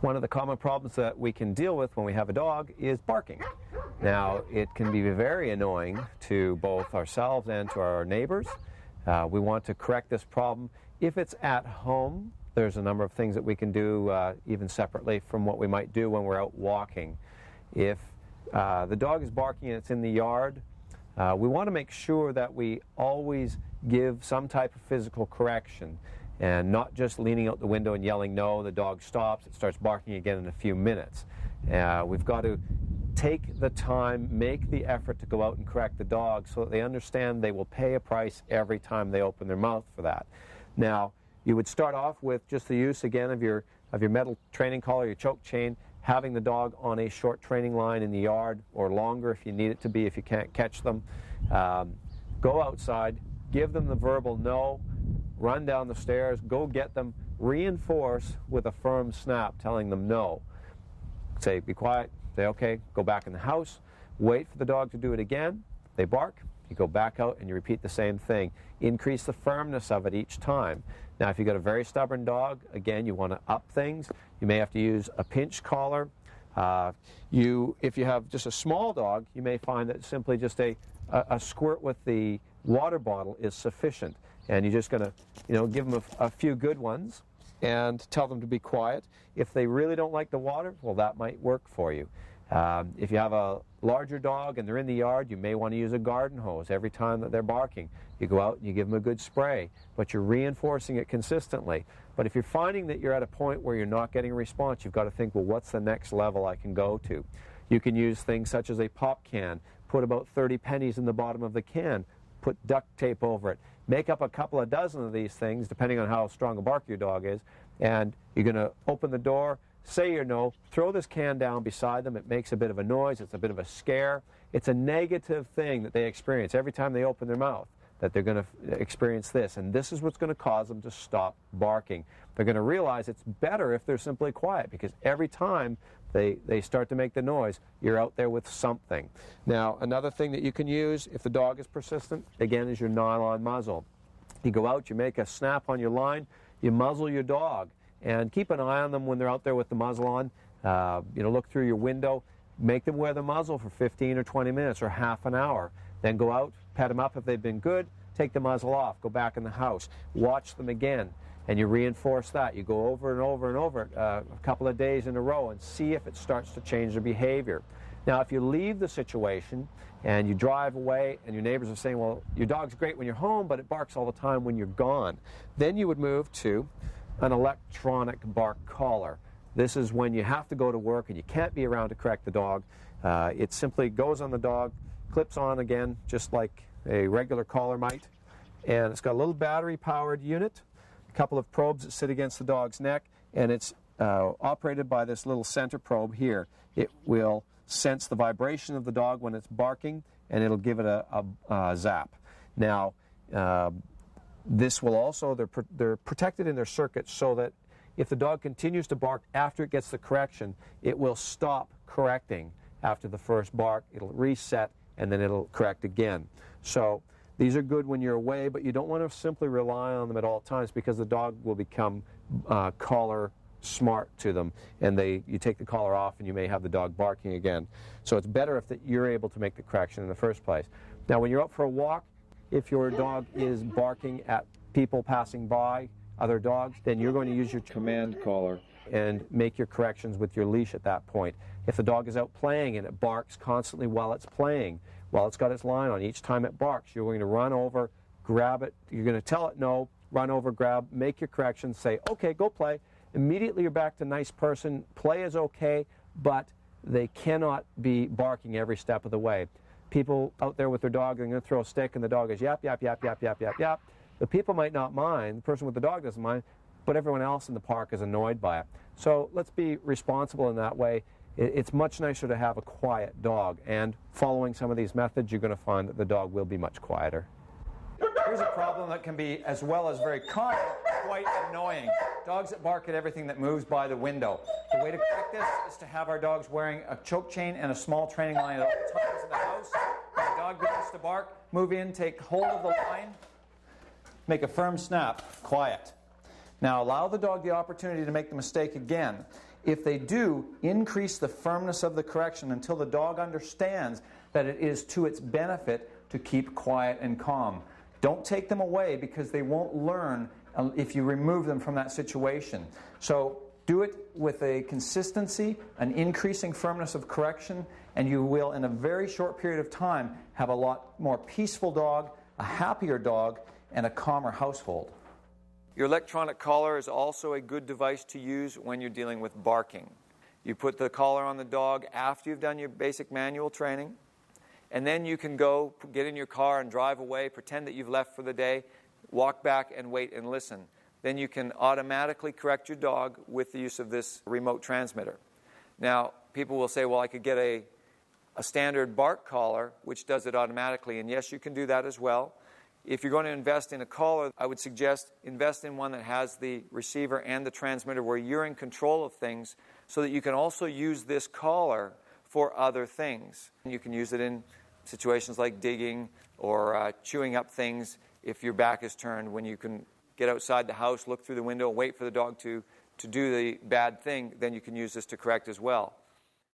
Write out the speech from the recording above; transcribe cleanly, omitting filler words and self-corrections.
One of the common problems that we can deal with when we have a dog is barking. Now, it can be very annoying to both ourselves and to our neighbors. We want to correct this problem. If it's at home, there's a number of things that we can do even separately from what we might do when we're out walking. If the dog is barking and it's in the yard, we want to make sure that we always give some type of physical correction and not just leaning out the window and yelling no. The dog stops, it starts barking again in a few minutes. We've got to take the time, make the effort to go out and correct the dog so that they understand they will pay a price every time they open their mouth for that. Now, you would start off with just the use again of your metal training collar, your choke chain, having the dog on a short training line in the yard or longer if you need it to be, if you can't catch them. Go outside, give them the verbal no, run down the stairs, go get them, reinforce with a firm snap telling them no. Say, be quiet, say okay, go back in the house, wait for the dog to do it again, they bark, you go back out and you repeat the same thing. Increase the firmness of it each time. Now, if you've got a very stubborn dog, again, you want to up things. You may have to use a pinch collar. If you have just a small dog, you may find that simply just a squirt with the water bottle is sufficient. And you're just going to, give them a few good ones and tell them to be quiet. If they really don't like the water, well, that might work for you. If you have a larger dog and they're in the yard, you may want to use a garden hose every time that they're barking. You go out and you give them a good spray, but you're reinforcing it consistently. But if you're finding that you're at a point where you're not getting a response, you've got to think, well, what's the next level I can go to? You can use things such as a pop can, put about 30 pennies in the bottom of the can, put duct tape over it, make up a couple of dozen of these things, depending on how strong a bark your dog is, and you're going to open the door, say your no, throw this can down beside them. It makes a bit of a noise. It's a bit of a scare. It's a negative thing that they experience every time they open their mouth, that they're going to experience this. And this is what's going to cause them to stop barking. They're going to realize it's better if they're simply quiet, because every time they start to make the noise, you're out there with something. Now, another thing that you can use if the dog is persistent, again, is your nylon muzzle. You go out, you make a snap on your line, you muzzle your dog. And keep an eye on them when they're out there with the muzzle on. Look through your window. Make them wear the muzzle for 15 or 20 minutes or half an hour. Then go out, pet them up if they've been good, take the muzzle off, go back in the house, watch them again, and you reinforce that. You go over and over and over a couple of days in a row and see if it starts to change their behavior. Now, if you leave the situation and you drive away and your neighbors are saying, well, your dog's great when you're home, but it barks all the time when you're gone, then you would move to an electronic bark collar. This is when you have to go to work and you can't be around to correct the dog. It simply goes on the dog, clips on again, just like a regular collar might. And it's got a little battery-powered unit, a couple of probes that sit against the dog's neck, and it's operated by this little center probe here. It will sense the vibration of the dog when it's barking, and it'll give it a zap. Now, this will also, they're protected in their circuits so that if the dog continues to bark after it gets the correction, it will stop correcting after the first bark. It'll reset, and then it'll correct again. So these are good when you're away, but you don't want to simply rely on them at all times, because the dog will become collar smart to them, and you take the collar off and you may have the dog barking again. So it's better if you're able to make the correction in the first place. Now, when you're out for a walk, if your dog is barking at people passing by, other dogs, then you're going to use your command collar and make your corrections with your leash at that point. If the dog is out playing and it barks constantly while it's playing, while it's got its line on, each time it barks, you're going to run over, grab it, you're going to tell it no, run over, grab, make your corrections, say, okay, go play. Immediately you're back to nice person. Play is okay, but they cannot be barking every step of the way. People out there with their dog, they're going to throw a stick and the dog is yap, yap, yap, yap, yap, yap, yap. The people might not mind, the person with the dog doesn't mind, but everyone else in the park is annoyed by it. So let's be responsible in that way. It's much nicer to have a quiet dog, and following some of these methods, you're going to find that the dog will be much quieter. Here's a problem that can be, as well as very common, quite annoying. Dogs that bark at everything that moves by the window. The way to correct this is to have our dogs wearing a choke chain and a small training line at all times in the house. When the dog begins to bark, move in, take hold of the line, make a firm snap, quiet. Now allow the dog the opportunity to make the mistake again. If they do, increase the firmness of the correction until the dog understands that it is to its benefit to keep quiet and calm. Don't take them away because they won't learn if you remove them from that situation. So do it with a consistency, an increasing firmness of correction, and you will, in a very short period of time, have a lot more peaceful dog, a happier dog, and a calmer household. Your electronic collar is also a good device to use when you're dealing with barking. You put the collar on the dog after you've done your basic manual training, and then you can go get in your car and drive away, pretend that you've left for the day, walk back and wait and listen. Then you can automatically correct your dog with the use of this remote transmitter. Now, people will say, well, I could get a standard bark collar, which does it automatically, and yes, you can do that as well. If you're going to invest in a collar, I would suggest invest in one that has the receiver and the transmitter where you're in control of things so that you can also use this collar for other things. You can use it in situations like digging or chewing up things if your back is turned, when you can get outside the house, look through the window, wait for the dog to do the bad thing, then you can use this to correct as well.